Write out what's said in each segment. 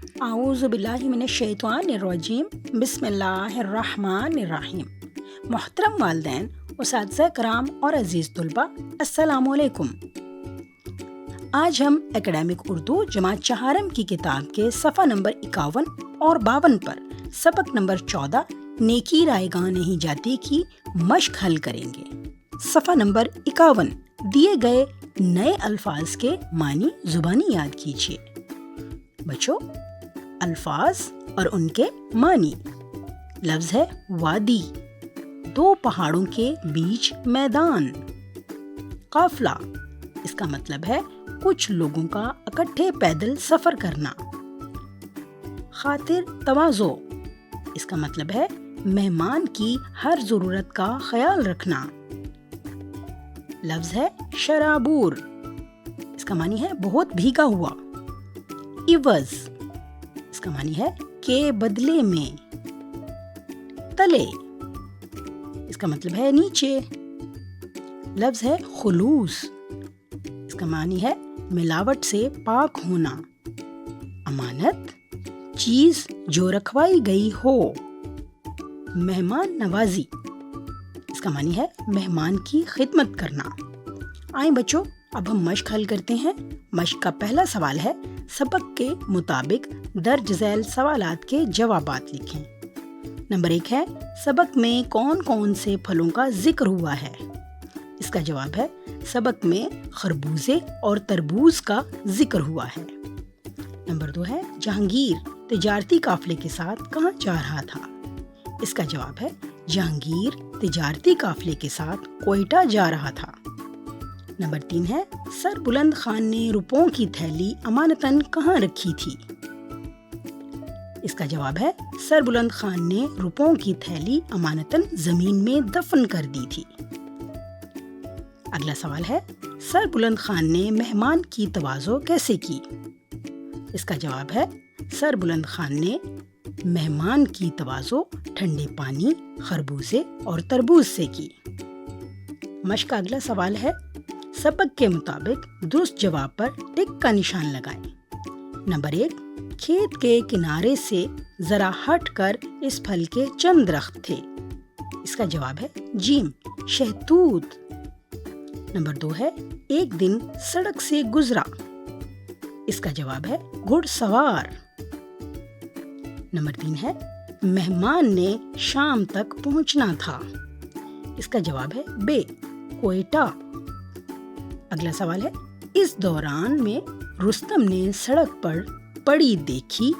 اعوذ باللہ من الشیطان الرجیم، بسم اللہ الرحمن الرحیم۔ محترم والدین، اساتذہ کرام اور عزیز طلباء، السلام علیکم۔ آج ہم اکیڈمک اردو جماعت چہارم کی کتاب کے صفحہ نمبر 51 اور 52 پر سبق نمبر 14 نیکی رائے گاہ نہیں جاتی کی مشق حل کریں گے۔ صفحہ نمبر 51، دیے گئے نئے الفاظ کے معنی زبانی یاد کیجیے۔ بچوں، الفاظ اور ان کے معنی۔ لفظ ہے وادی، دو پہاڑوں کے بیچ میدان۔ قافلہ، اس کا مطلب ہے کچھ لوگوں کا اکٹھے پیدل سفر کرنا۔ خاطر تواضع، اس کا مطلب ہے مہمان کی ہر ضرورت کا خیال رکھنا۔ لفظ ہے شرابور، اس کا معنی ہے بہت بھیگا ہوا۔ عوض، اس کا معنی ہے کے بدلے میں۔ تلے، اس کا مطلب ہے نیچے۔ لفظ ہے خلوص، اس کا معنی ہے ملاوٹ سے پاک ہونا۔ امانت، چیز جو رکھوائی گئی ہو۔ مہمان نوازی، اس کا معنی ہے مہمان کی خدمت کرنا۔ آئیں بچوں، اب ہم مشق حل کرتے ہیں۔ مشق کا پہلا سوال ہے، سبق کے مطابق درج ذیل سوالات کے جوابات لکھیں۔ نمبر 1 ہے، سبق میں کون کون سے پھلوں کا ذکر ہوا ہے؟ اس کا جواب ہے، سبق میں خربوزے اور تربوز کا ذکر ہوا ہے۔ نمبر 2 ہے، جہانگیر تجارتی قافلے کے ساتھ کہاں جا رہا تھا؟ اس کا جواب ہے، جہانگیر تجارتی قافلے کے ساتھ کوئٹہ جا رہا تھا۔ نمبر 3 ہے، سر بلند خان نے روپوں کی تھیلی امانتاً کہاں رکھی تھی؟ اس کا جواب ہے، سر بلند خان نے روپوں کی تھیلی امانتاً زمین میں دفن کر دی تھی۔ اگلا سوال ہے، سر بلند خان نے مہمان کی تواضع کیسے کی؟ اس کا جواب ہے، سر بلند خان نے مہمان کی تواضع ٹھنڈے پانی، خربوزے اور تربوز سے کی۔ مشق کا اگلا سوال ہے، سبق کے مطابق درست جواب پر ٹک کا نشان لگائیں۔ نمبر 1، کھیت کے کنارے سے ذرا ہٹ کر اس پھل کے چند درخت تھے۔ اس کا جواب ہے جیم، شہتوت۔ نمبر 2 ہے، ایک دن سڑک سے گزرا۔ اس کا جواب ہے گھڑ سوار۔ نمبر 3 ہے، مہمان نے شام تک پہنچنا تھا۔ اس کا جواب ہے بے، کوئٹہ۔ اگلا سوال ہے، اس دوران میں رستم نے سڑک پر پڑی دیکھی۔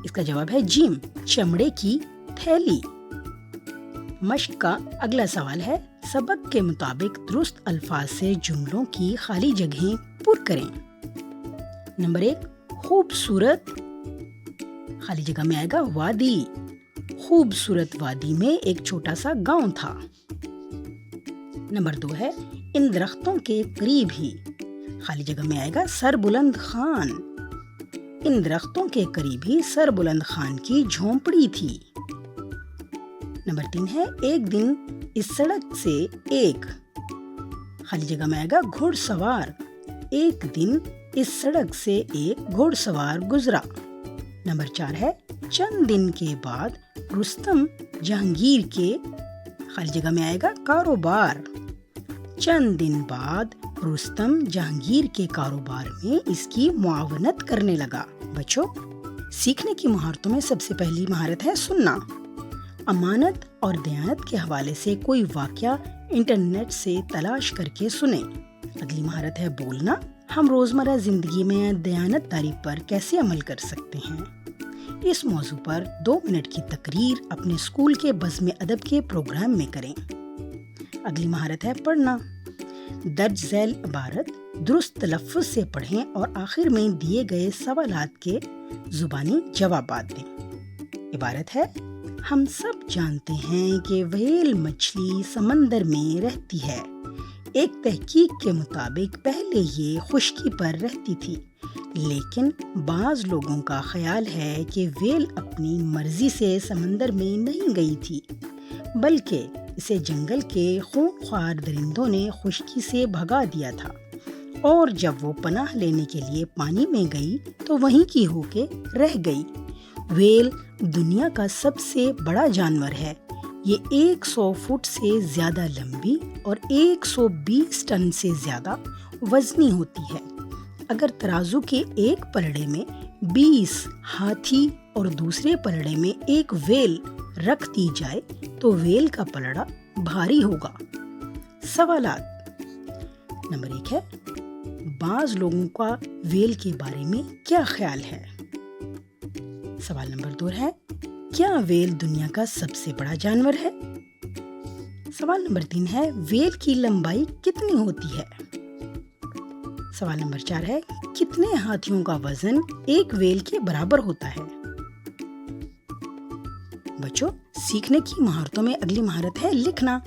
اس کا جواب ہے جیم، چمڑے کی تھیلی۔ مشق کا اگلا سوال ہے، سبق کے مطابق درست الفاظ سے جملوں کی خالی جگہیں پر کریں۔ نمبر 1، خوبصورت، خالی جگہ میں آئے گا وادی۔ خوبصورت وادی میں ایک چھوٹا سا گاؤں تھا۔ نمبر 2 ہے، ان درختوں کے قریب ہی، خالی جگہ میں آئے گا سر بلند خان۔ ان درختوں کے قریب ہی سر بلند خان کی جھونپڑی تھی۔ نمبر 3 ہے، ایک دن اس سڑک سے ایک، خالی جگہ میں آئے گا گھڑ سوار۔ ایک دن اس سڑک سے ایک گھڑ سوار گزرا۔ نمبر 4 ہے، چند دن کے بعد رستم جہانگیر کے، خالی جگہ میں آئے گا کاروبار۔ چند دن بعد رستم جہانگیر کے کاروبار میں اس کی معاونت کرنے لگا۔ بچوں، سیکھنے کی مہارتوں میں سب سے پہلی مہارت ہے سننا۔ امانت اور دیانت کے حوالے سے کوئی واقعہ انٹرنیٹ سے تلاش کر کے سنیں۔ اگلی مہارت ہے بولنا۔ ہم روزمرہ زندگی میں دیانت داری پر کیسے عمل کر سکتے ہیں؟ اس موضوع پر 2 منٹ کی تقریر اپنے اسکول کے بزم ادب کے پروگرام میں کریں۔ اگلی مہارت ہے پڑھنا۔ درج ذیل عبارت درست تلفظ سے پڑھیں اور آخر میں دیے گئے سوالات کے زبانی جوابات دیں۔ عبارت ہے، ہم سب جانتے ہیں کہ وہیل مچھلی سمندر میں رہتی ہے۔ ایک تحقیق کے مطابق پہلے یہ خشکی پر رہتی تھی، لیکن بعض لوگوں کا خیال ہے کہ ویل اپنی مرضی سے سمندر میں نہیں گئی تھی، بلکہ اسے جنگل کے خونخوار درندوں نے خشکی سے بھگا دیا تھا اور جب وہ پناہ لینے کے لیے پانی میں گئی تو وہیں کی ہو کے رہ گئی۔ ویل دنیا کا سب سے بڑا جانور ہے۔ یہ 100 فٹ سے زیادہ لمبی اور 120 ٹن سے زیادہ وزنی ہوتی ہے۔ اگر ترازو کے ایک پلڑے میں 20 ہاتھی اور دوسرے پلڑے میں ایک ویل رکھ دی جائے تو ویل کا پلڑا بھاری ہوگا۔ سوالات۔ نمبر 1 ہے، بعض لوگوں کا ویل کے بارے میں کیا خیال ہے؟ سوال نمبر 2 ہے، کیا ویل دنیا کا سب سے بڑا جانور ہے؟ سوال نمبر 3 ہے، ویل کی لمبائی کتنی ہوتی ہے؟ سوال نمبر 4 ہے، کتنے ہاتھیوں کا وزن ایک ویل کے برابر ہوتا ہے؟ بچوں، سیکھنے کی مہارتوں میں اگلی مہارت ہے لکھنا۔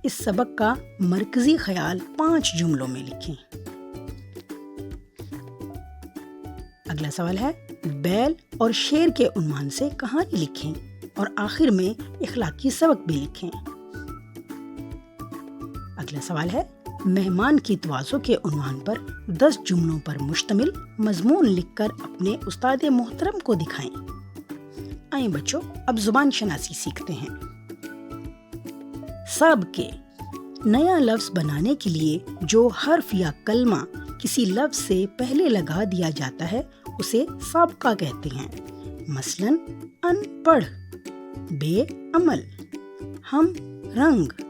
اس سبق کا مرکزی خیال 5 جملوں میں لکھیں۔ اگلا سوال ہے، بیل اور شیر کے عنوان سے کہانی لکھیں اور آخر میں اخلاقی سبق بھی لکھیں۔ اگلا سوال ہے، مہمان کی تواضع کے عنوان پر 10 جملوں پر مشتمل مضمون لکھ کر اپنے استاد محترم کو دکھائیں۔ آئیں بچوں، اب زبان شناسی سیکھتے ہیں۔ سابقے، نیا لفظ بنانے کے لیے جو حرف یا کلمہ کسی لفظ سے پہلے لگا دیا جاتا ہے اسے سابقہ کہتے ہیں۔ مثلاً ان پڑھ، بے عمل، ہم رنگ،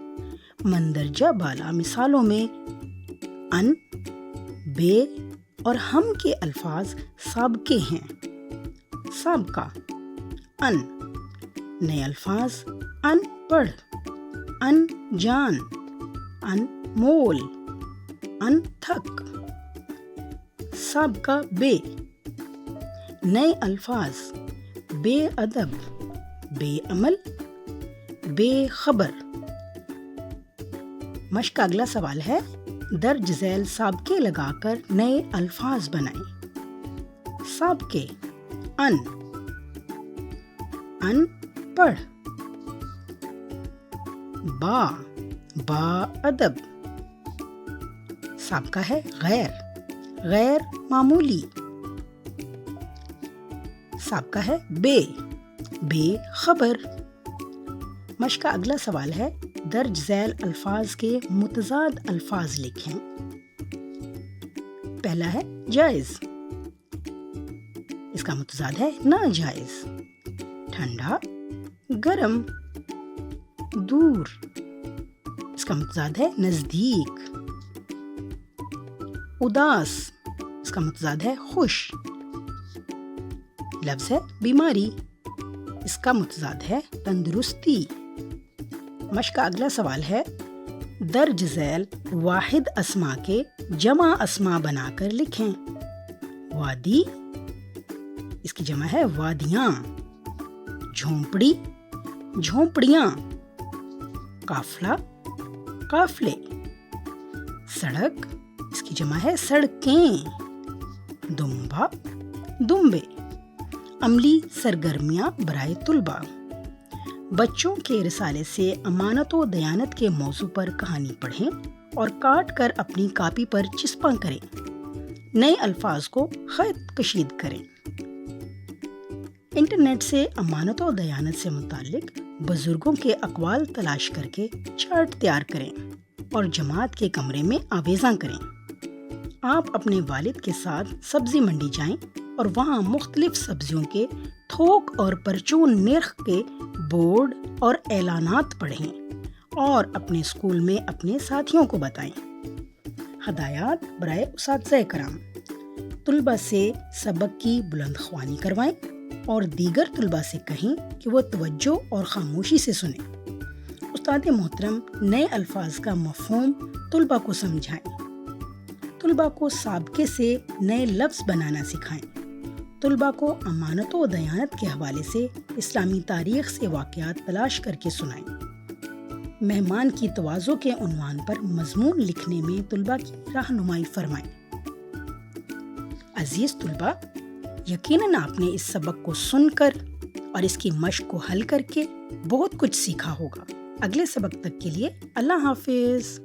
مندرجہ بالا مثالوں میں ان، بے اور ہم کے الفاظ سابقے ہیں۔ سابقہ: ان، نئے الفاظ، ان پڑھ، ان جان، ان مول، ان تھک۔ سابقہ بے: نئے الفاظ، بے ادب، بے عمل، بے خبر۔ مشق کا اگلا سوال ہے، درج ذیل سابقے لگا کر نئے الفاظ بنائیں۔ سابقے: ان پڑھ، با ادب۔ سابقہ ہے غیر معمولی۔ سابقہ ہے بے خبر۔ مشق کا اگلا سوال ہے، درج ذیل الفاظ کے متضاد الفاظ لکھیں۔ پہلا ہے جائز، اس کا متضاد ہے ناجائز۔ ٹھنڈا، گرم، دور، اس کا متضاد ہے نزدیک۔ اداس، اس کا متضاد ہے خوش۔ لفظ ہے بیماری، اس کا متضاد ہے تندرستی۔ مشق کا اگلا سوال ہے، درج ذیل واحد اسما کے جمع اسما بنا کر لکھیں۔ وادی، اس کی جمع ہے وادیاں۔ جھونپڑی، جھونپڑیاں۔ قافلہ، قافلے۔ سڑک، اس کی جمع ہے سڑکیں۔ دمبا، دمبے۔ عملی سرگرمیاں برائے طلباء۔ بچوں کے رسالے سے امانت و دیانت کے موضوع پر کہانی پڑھیں اور کاٹ کر اپنی کاپی پر چسپاں کریں۔ نئے الفاظ کو خط کشید کریں۔ انٹرنیٹ سے امانت و دیانت سے متعلق بزرگوں کے اقوال تلاش کر کے چارٹ تیار کریں اور جماعت کے کمرے میں آویزاں کریں۔ آپ اپنے والد کے ساتھ سبزی منڈی جائیں اور وہاں مختلف سبزیوں کے تھوک اور پرچون نرخ کے بورڈ اور اعلانات پڑھیں اور اپنے اسکول میں اپنے ساتھیوں کو بتائیں۔ ہدایات برائے اساتذہ کرام: طلباء سے سبق کی بلند خوانی کروائیں اور دیگر طلباء سے کہیں کہ وہ توجہ اور خاموشی سے سنیں۔ استاد محترم نئے الفاظ کا مفہوم طلباء کو سمجھائیں۔ طلباء کو سابقے سے نئے لفظ بنانا سکھائیں۔ طلباء کو امانت و دیانت کے حوالے سے اسلامی تاریخ سے واقعات تلاش کر کے سنائیں۔ مہمان کی تواضع کے عنوان پر مضمون لکھنے میں طلباء کی رہنمائی فرمائیں۔ عزیز طلباء، یقیناً آپ نے اس سبق کو سن کر اور اس کی مشق کو حل کر کے بہت کچھ سیکھا ہوگا۔ اگلے سبق تک کے لیے اللہ حافظ۔